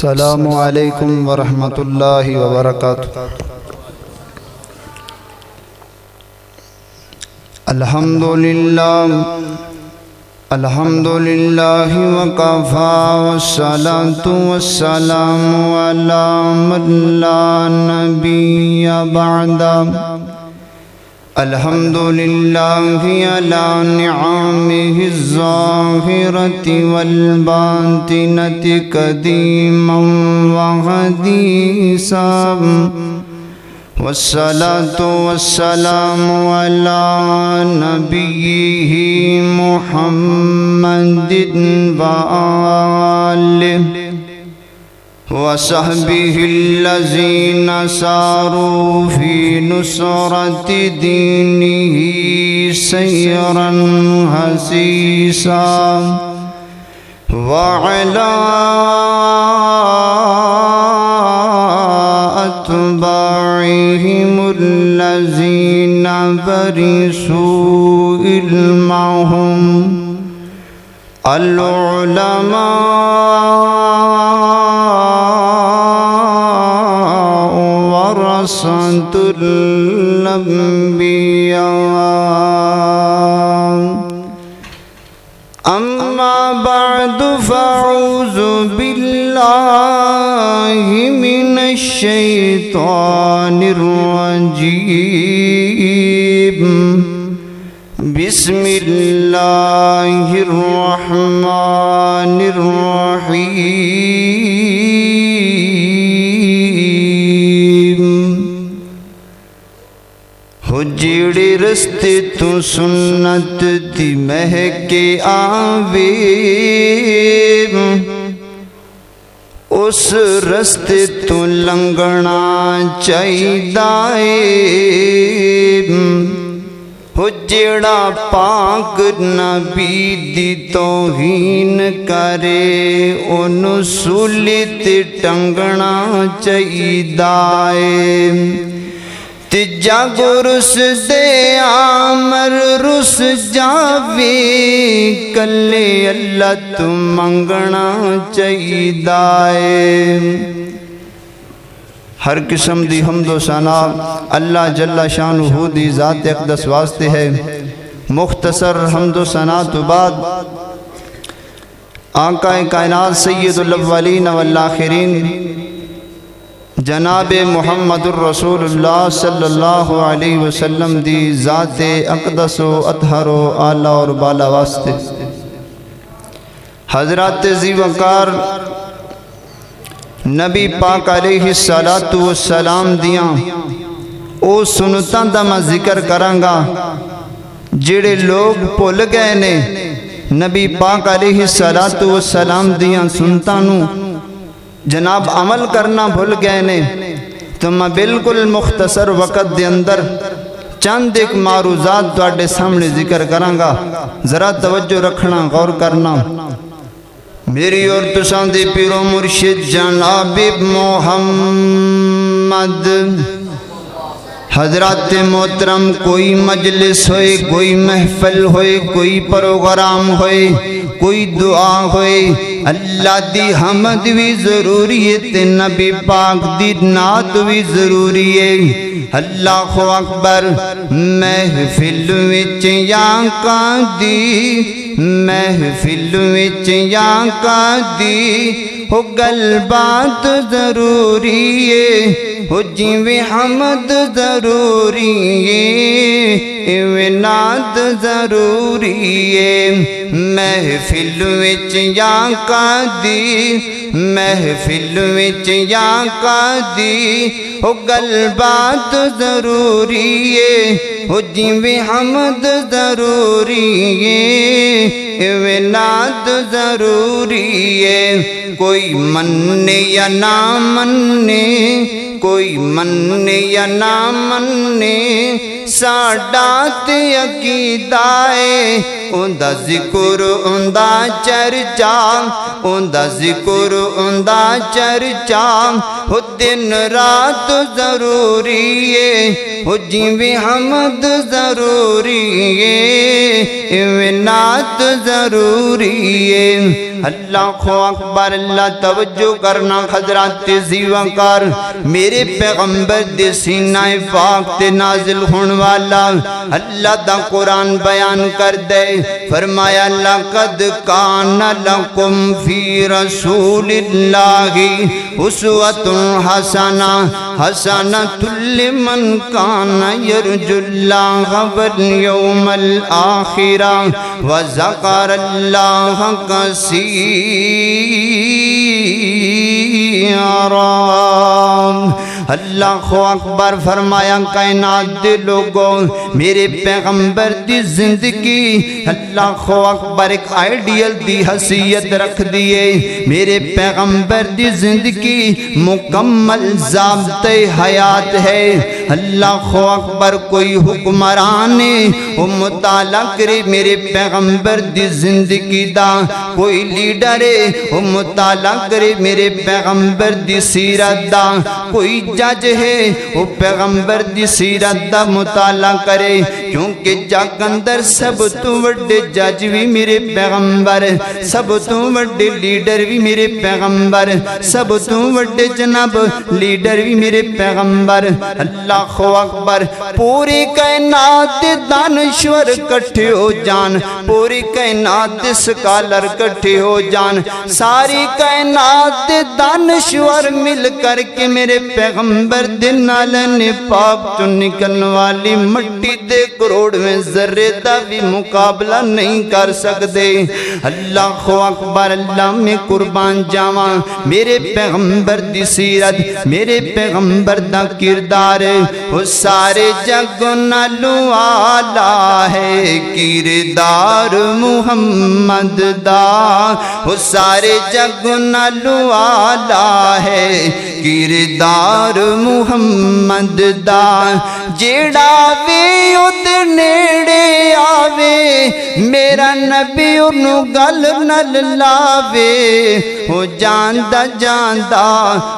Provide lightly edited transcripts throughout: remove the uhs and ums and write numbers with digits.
السلام علیکم ورحمۃ اللہ وبرکاتہ۔ الحمدللہ وکفا والصلاة والسلام علی من لا نبی بعدہ۔ الحمدللہ علی نعمہ الظاہرۃ والباطنۃ قدیما وحدیثا، والصلاة والسلام علی نبیہ محمد وآلہ وصحبہ الذین ساروا فی نصرۃ دینہ سیرا حثیثا، وعلی اتباعہم الذین ورثوا علمہم، العلماء ورثۃ الانبیاء۔ اما بعد فاعوذ باللہ من الشیطان الرجیم، بسم اللہ الرحمن الرحیم۔ ہو جڑے رستے تو سنت دی مہکے آوے، اس رستے تو لنگنا چاہیدا اے۔ ہو جڑا پاک نبی دی توہین کرے، انہوں سولی تے ٹنگنا چاہیدا اے۔ تجا گرس دے آمر رس جاوے، کلے اللہ تو منگنا چاہیدا اے۔ ہر قسم دی حمد و ثنا اللہ جل شانہ دی ذات اقدس واسطے ہے۔ مختصر حمد و ثنا تو بعد آقا کائنات سید الاولین والآخرین جناب محمد الرسول اللہ صلی اللہ علیہ وسلم دی ذات اقدس و اطہر و اعلی اور بالا واسطے، حضرات ذی وقار نبی پاک علیہ السلام دیاں او سنتاں دا میں ذکر کرانگا جڑے لوگ بھول گئے نے نبی پاک علیہ السلام دیاں سنتاں نو جناب عمل کرنا بھول گئے نے، تو میں بالکل مختصر وقت دے اندر چند ایک معروضات تواڈے سامنے ذکر کرانگا، ذرا توجہ رکھنا، غور کرنا۔ میری اور تساں دے پیر و مرشد جناب محمد حضرات محترم، کوئی مجلس ہوئے، کوئی محفل ہوئے، کوئی پروگرام ہوئے، کوئی دعا ہوئے، اللہ دی حمد بھی ضروری ہے تے نبی پاک دی نعت بھی ضروری ہے۔ اللہ اکبر۔ محفل وچ آقا دی، محفل وچ آقا دی ہو گل بات ضروری ہے، ہو جیویں حمد ضروری ہے ایویں نعت ضروری ہے۔ محفل وچ آقا دی، محفل وچ آقا دی ہو گل بات ضروری ہے، ہو جیویں حمد ضروری ہے ایویں نعت ضروری ہے۔ کوئی مننے یا نہ مننے، کوئی مننے یا نہ مننے، ਸਾਡਾ ਤੇ ਅਕੀਦਾ ਏ ਉਹਦਾ ਜ਼ਿਕਰ ਉਹਦਾ ਚਰਚਾ ਉਹਦਾ ਜ਼ਿਕਰ ਉਹਦਾ ਚਰਚਾ ਹੋ ਦਿਨ ਰਾਤ ਜ਼ਰੂਰੀ ਏ ਹੋ ਜਿਵੇਂ ਹਮਦ ਜ਼ਰੂਰੀ ਏ ਇਵੇਂ ਨਾਤ ਜ਼ਰੂਰੀ ਏ اللہ اکبر اللہ توجہ کرنا حضرات زیوانکار میرے پیغمبر دے سینہ پاک تے نازل ہون والا اللہ دا قرآن بیان کر دے فرمایا لَقَدْ كَانَ لَكُمْ فِي رَسُولِ اللَّهِ أُسْوَةٌ حَسَنَةٌ حَسَنَةٌ لِمَنْ كَانَ يَرْجُو اللَّهَ وَالْيَوْمَ الْآخِرَ وَذَكَرَ اللَّهَ كَثِيرًا اللہ اکبر فرمایا کائنات دے لوگوں میرے پیغمبر دی زندگی اللہ اکبر ایک آئیڈیل دی حیثیت رکھ دیئے میرے پیغمبر دی زندگی مکمل ضابطہ حیات ہے اللہ اکبر کوئی حکمران وہ مطالعہ کرے میرے پیغمبر دی زندگی دا کوئی لیڈر وہ مطالعہ کرے میرے پیغمبر دی سیرت دا کوئی جج ہے وہ پیغمبر دی سیرت دا مطالعہ کرے کیونکہ جگ اندر سب تو وڈے جج بھی میرے پیغمبر سب تو وڈے لیڈر بھی میرے پیغمبر سب تو وڈے جناب لیڈر بھی میرے پیغمبر اللہ اکبر پوری کائنات دانشور کٹھے ہو جان پوری کائنات سکالر کٹھے ہو جان ساری کائنات دانشور مل کر کے میرے پیغمبر دے نالے پاک تو نکلنے والی مٹی دے کروڑ میں ذرے دا بھی مقابلہ نہیں کر سکتے اللہ اکبر اللہ میں قربان جاواں میرے پیغمبر دی سیرت میرے پیغمبر دا کردار وہ سارے جگ نالو آلہ ہے کردار محمد دا وہ سارے جگ نالو آلہ ہے کردار محمد دا جیڑا وی اُد نیڑے آوے میرا نبی انو گل نل لاوے ہو جاندہ جاندہ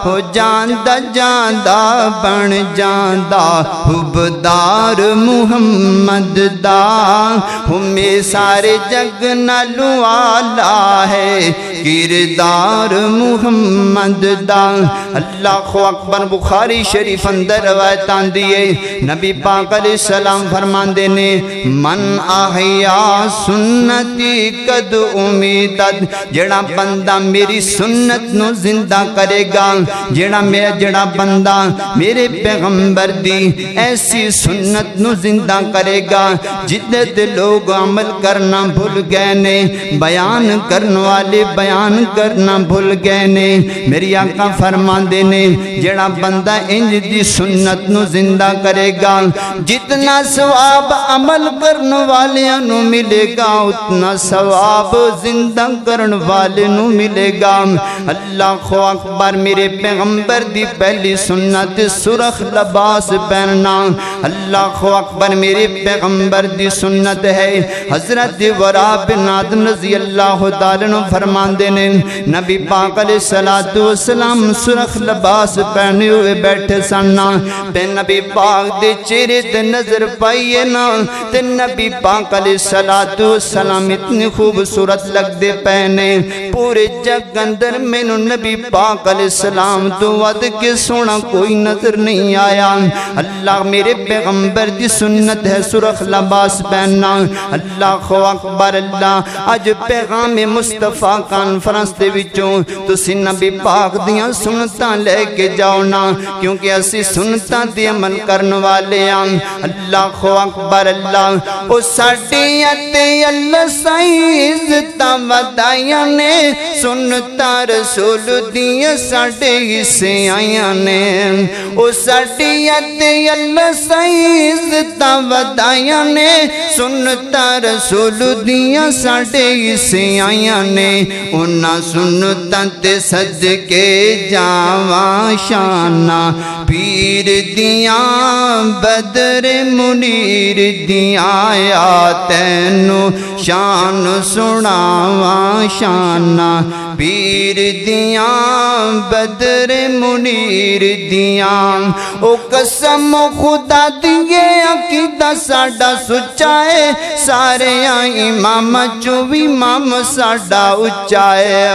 ہو جاندہ جاندہ بن جاندہ حبدار محمد دا ہمیں سارے جگ نالو آلہ ہے کردار محمد دا اللہ اکبر بخاری شریف اندر روایتان دیئے نبی پاک علیہ السلام فرمان دینے من آہیا سنتی قد امیدت جڑا بندہ میری سنت نو زندہ کرے گا جڑا بندہ میرے پیغمبر دی ایسی سنت نو زندہ کرے گا جدت لوگ عمل کرنا بھول گئے نے بیان کرنے والے بیان کرنا بھول گئے نے میری آقا فرمان دینے جڑا بندہ انج دی سنت نو زندہ کرے گا جتنا ثواب عمل کرنے والے نو ملے گا اتنا ثواب زندہ کرنے والے نو ملے گا اللہ اکبر میرے پیغمبر دی پہلی سنت سرخ لباس پہننا اللہ اکبر میرے پیغمبر دی سنت ہے حضرت ورا بن عادم رضی اللہ تعالیٰ عنہ فرمان دینے نبی پاک علیہ السلام سرخ لباس پہنے ہوئے بیٹھے سننا تے نبی پاک دے چہرے تے نظر پائیے نا تے نبی پاک علیہ السلام اتنی خوبصورت لگ دے پہنے پورے جگ اندر میں نبی پاک علیہ السلام تو ود کے سونا کوئی نظر نہیں آیا اللہ میرے پیغمبر دی سنت ہے سرخ لباس پہننا اللہ اکبر اللہ اج پیغام مصطفیٰ کانفرنس دے وچوں تسی نبی پاک دیاں سنتاں لے کے جاؤ نا کیونکہ اسی سنتاں دی عمل کرن والے ہاں اللہ اکبر اللہ او ساڈیاں تے اللہ سائیں عزتاں ودائیاں نے سنتا رسول دیاں ساڈے حصے آیاں نے او ساڈی تے اللہ سائیں عزتاں ودائیاں نے سنتا رسول دیاں ساڈے حصے آیاں نے انہاں سنتاں تے صدقے جاواں شاناں پیر دیاں بدر منیر دیاں آیا تینو شان سناواں شاناں پیر دیاں بدر منیر دیاں او قسم خدا دیے عقیدہ ساڈا سچا ہے سارے امام چو امام ساڈا اچا ہے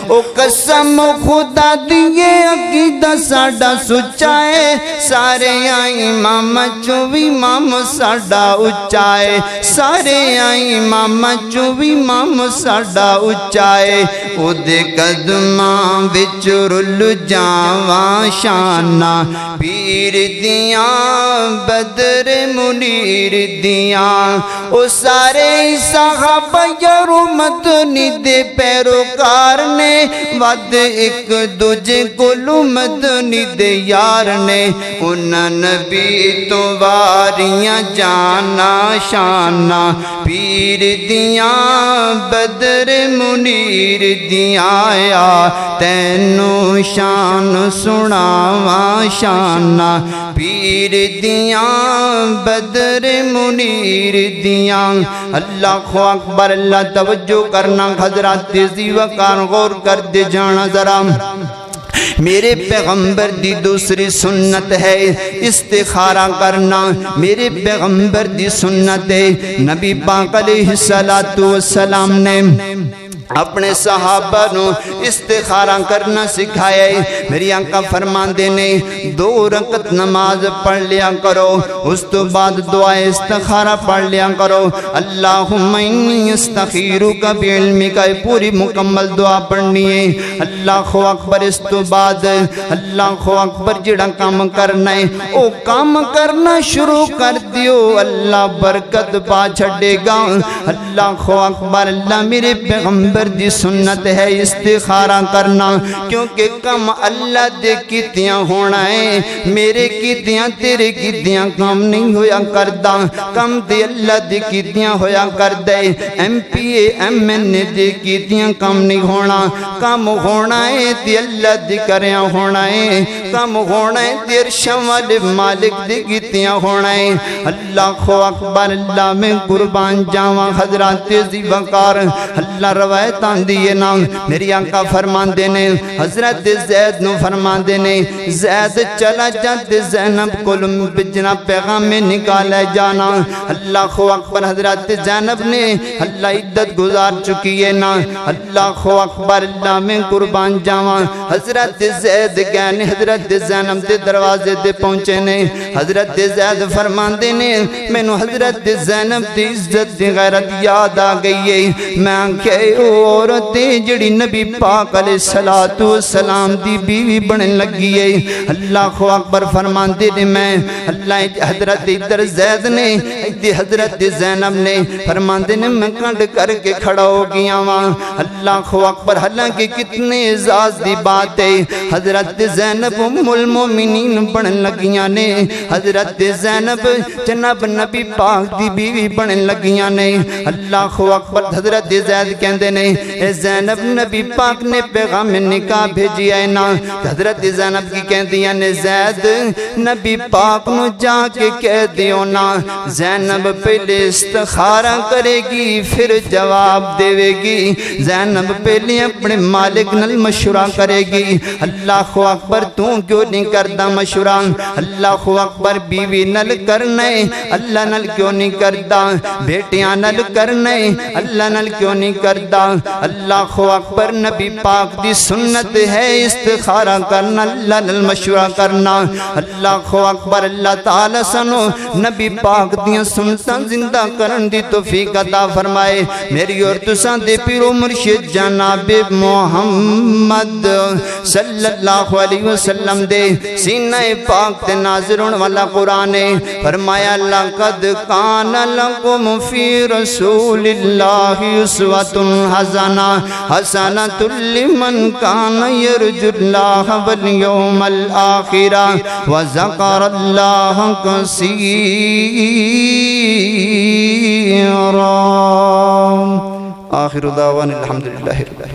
او قسم خدا دیے عقیدہ ساڈا سچا ہے سارے امام چو امام ساڈا اچا ہے سارے امام چو امام ساڈا اچا ہے او دے قدماں وچ رل جاواں شاناں پیر دیاں بدر منیر دیاں او سارے صحابہ یار مدنی دے پیروکار نے ود ایک دوجے کولوں مدنی دے یار نے انہاں نبی تو واریاں جانا شاناں پیر دیاں بدر منیر دیاں آیا تینو شان سناواں شاناں پیر دیاں بدر منیر دیاں اللہ اکبر اللہ توجہ کرنا حضرات تیزی وقار غور کر دے جانا ذرا میرے پیغمبر دی دوسری سنت ہے استخارہ کرنا میرے پیغمبر دی سنت ہے نبی پاک علیہ السلام نے اپنے صحابہ نو استخارہ کرنا سکھایا ہے میری آقا فرماندے نے 2 رکعت نماز پڑھ لیا کرو اس تو بعد دعا استخارہ پڑھ لیا کرو اللہم انی استخیرک بعلمک پوری مکمل دعا پڑھنی ہے اللہ اکبر اس تو بعد اللہ اکبر جڑا کام کرنا ہے او کام کرنا شروع کر دیو اللہ برکت پا چھڑے گا اللہ اکبر اللہ میرے پیغمبر دی سنت ہے استخارہ کرنا کیونکہ کم اللہ دے کیتیاں ہونا ہے میرے کیتیاں تیرے کیتیاں کم نہیں ہویا کردہ کم دے اللہ دے کیتیاں ہویا کردہ M P A M N A دے کیتیاں کم نہیں ہونا کم ہونا ہے دے اللہ دے کریاں ہونا ہے کم ہونا ہے دیر شمال مالک دے کیتیاں ہونا ہے اللہ اکبر اللہ میں قربان جاواں حضرات تیزی وقار اللہ روایت دیئے نا میری آقا فرمان دینے حضرت زید نو فرمان دینے زید چلا جاتے زینب کلم بجنا پیغام میں نکالے جانا اللہ اکبر حضرت زینب نے اللہ عدت گزار چکی ہے نا اللہ اکبر اللہ میں قربان جاواں حضرت زید گئے حضرت زینب دے دروازے دے پہنچے نے حضرت زید فرمان دینے میں نو حضرت زینب دی عزت دی غیرت یاد آ گئی ہے میں آنکھے عورتیں جڑی نبی پاک علیہ السلام دی بیوی بنن لگی ہے اللہ اکبر فرمان دے میں اللہ حضرت ادھر زید نے حضرت زینب نے فرمان دے میں کنڈ کر کے کھڑا ہو گیا وہاں اللہ اکبر حالانکہ کتنے اعزاز دی بات ہے حضرت زینب ام المومنین بنن لگیاں نے حضرت زینب جناب نبی پاک دی بیوی بنن لگیاں نے اللہ اکبر حضرت زید کہندے نے اے زینب نبی پاک نے پیغام نکاح بھیجی ہے نا حضرت زینب کی کہہ دیا نے زید نبی پاک نو جا کے کہہ دیو نا زینب پہلے استخارہ کرے گی پھر جواب دے گی زینب پہلے اپنے مالک نل مشورہ کرے گی اللہ اکبر تو کیوں نہیں کردا مشورہ اللہ اکبر بیوی نل کرنے اللہ نل کیوں نہیں کردا بیٹیاں نل کرنے اللہ نل کیوں نہیں کردا اللہ اکبر نبی پاک دی سنت ہے استخارہ کرنا اللہ نل مشورہ کرنا اللہ اکبر اللہ تعالی سنو نبی پاک دیاں سنتاں زندہ کرن دی توفیق عطا فرمائے میری اور تساں دے پیرو مرشد جناب محمد صلی اللہ علیہ وسلم وسلم دے سینہ پاک تے نازل ہونے والا قرآن ہے۔ فرمایا لَقَدْ كَانَ لَكُمْ فِي رَسُولِ اللَّهِ أُسْوَةٌ حَسَنَةٌ لِمَنْ كَانَ يَرْجُو اللَّهَ وَالْيَوْمَ الْآخِرَ وَذَكَرَ اللَّهَ كَثِيرًا۔ آخر دعوانا الحمدللہ رب العالمین۔